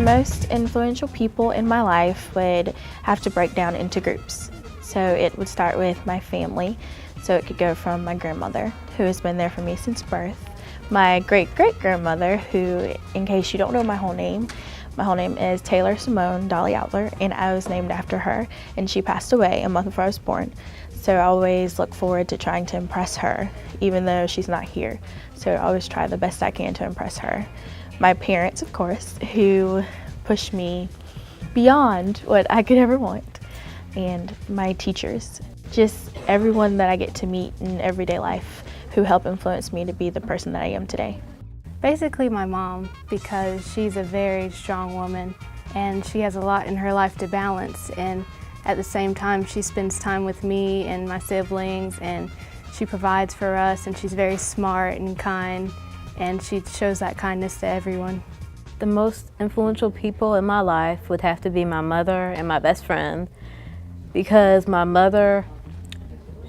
most influential people in my life would have to break down into groups. So it would start with my family. So it could go from my grandmother, who has been there for me since birth, my great-great-grandmother, who, in case you don't know my whole name is Taylor Simone Dolly Outler, and I was named after her, and she passed away a month before I was born. So I always look forward to trying to impress her, even though she's not here. So I always try the best I can to impress her. My parents, of course, who pushed me beyond what I could ever want, and my teachers, just everyone that I get to meet in everyday life who help influence me to be the person that I am today. Basically my mom, because she's a very strong woman and she has a lot in her life to balance, and at the same time she spends time with me and my siblings, and she provides for us, and she's very smart and kind, and she shows that kindness to everyone. The most influential people in my life would have to be my mother and my best friend, because my mother,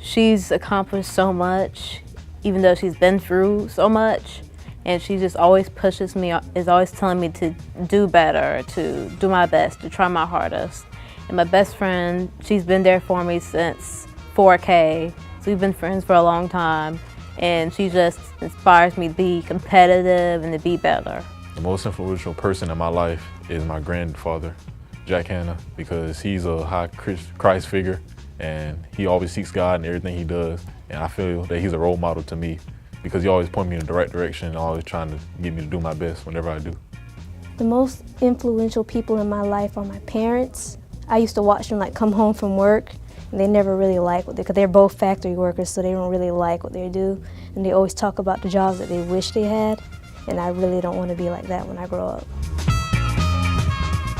she's accomplished so much, even though she's been through so much, and she just always pushes me, is always telling me to do better, to do my best, to try my hardest. And my best friend, she's been there for me since 4K, so we've been friends for a long time, and she just inspires me to be competitive and to be better. The most influential person in my life is my grandfather, Jack Hanna, because he's a high Christ figure, and he always seeks God in everything he does. And I feel that he's a role model to me because he always points me in the right direction, always trying to get me to do my best whenever I do. The most influential people in my life are my parents. I used to watch them come home from work, and they never really like what because they're both factory workers, so they don't really like what they do. And they always talk about the jobs that they wish they had, and I really don't want to be like that when I grow up.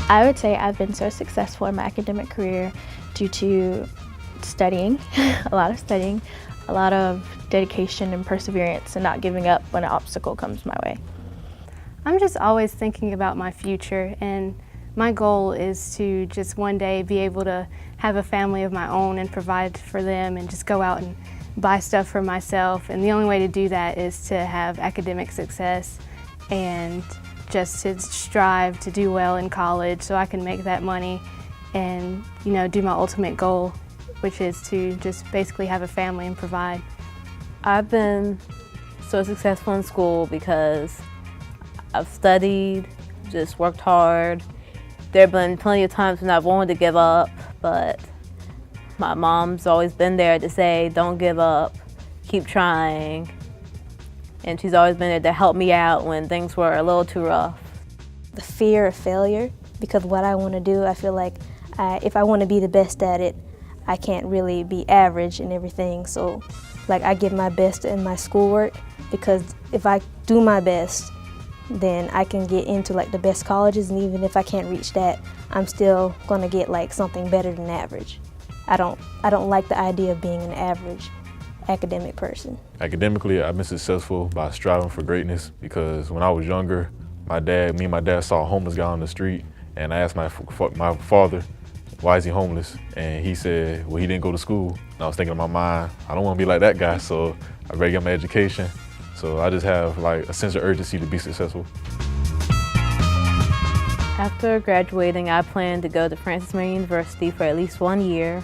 I would say I've been so successful in my academic career due to studying, a lot of dedication and perseverance, and not giving up when an obstacle comes my way. I'm just always thinking about my future, and my goal is to just one day be able to have a family of my own and provide for them and just go out and buy stuff for myself. And the only way to do that is to have academic success and just to strive to do well in college so I can make that money and, do my ultimate goal, which is to just basically have a family and provide. I've been so successful in school because I've studied, just worked hard. There have been plenty of times when I've wanted to give up, but my mom's always been there to say, don't give up, keep trying. And she's always been there to help me out when things were a little too rough. The fear of failure, because what I want to do, I feel like if I want to be the best at it, I can't really be average in everything. So I give my best in my schoolwork, because if I do my best, then I can get into the best colleges, and even if I can't reach that, I'm still gonna get something better than average. I don't like the idea of being an average academic person. Academically, I've been successful by striving for greatness, because when I was younger, me and my dad saw a homeless guy on the street, and I asked my father, why is he homeless? And he said, well, he didn't go to school. And I was thinking in my mind, I don't want to be like that guy, so I better get my education. So I just have a sense of urgency to be successful. After graduating, I plan to go to Francis Marion University for at least 1 year,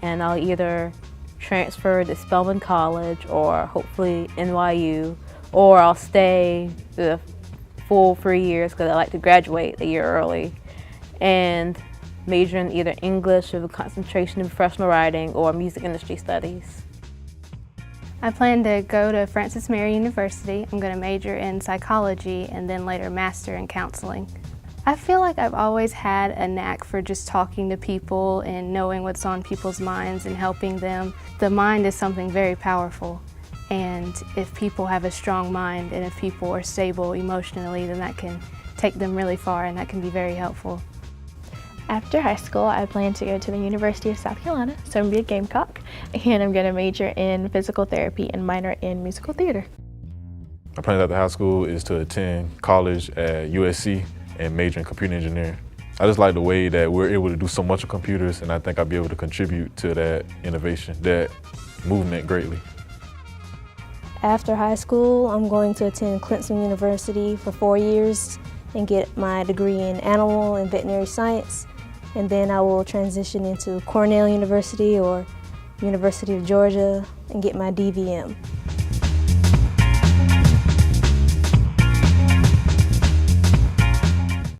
and I'll either transfer to Spelman College or hopefully NYU, or I'll stay the full 3 years because I like to graduate a year early, and major in either English with a concentration in professional writing or music industry studies. I plan to go to Francis Marion University. I'm going to major in psychology and then later master in counseling. I feel like I've always had a knack for just talking to people and knowing what's on people's minds and helping them. The mind is something very powerful, and if people have a strong mind and if people are stable emotionally, then that can take them really far, and that can be very helpful. After high school, I plan to go to the University of South Carolina, so I'm going to be a Gamecock, and I'm going to major in physical therapy and minor in musical theater. My plan after high school is to attend college at USC and major in computer engineering. I just like the way that we're able to do so much with computers, and I think I'll be able to contribute to that innovation, that movement greatly. After high school, I'm going to attend Clemson University for 4 years, and get my degree in animal and veterinary science, and then I will transition into Cornell University or University of Georgia and get my DVM.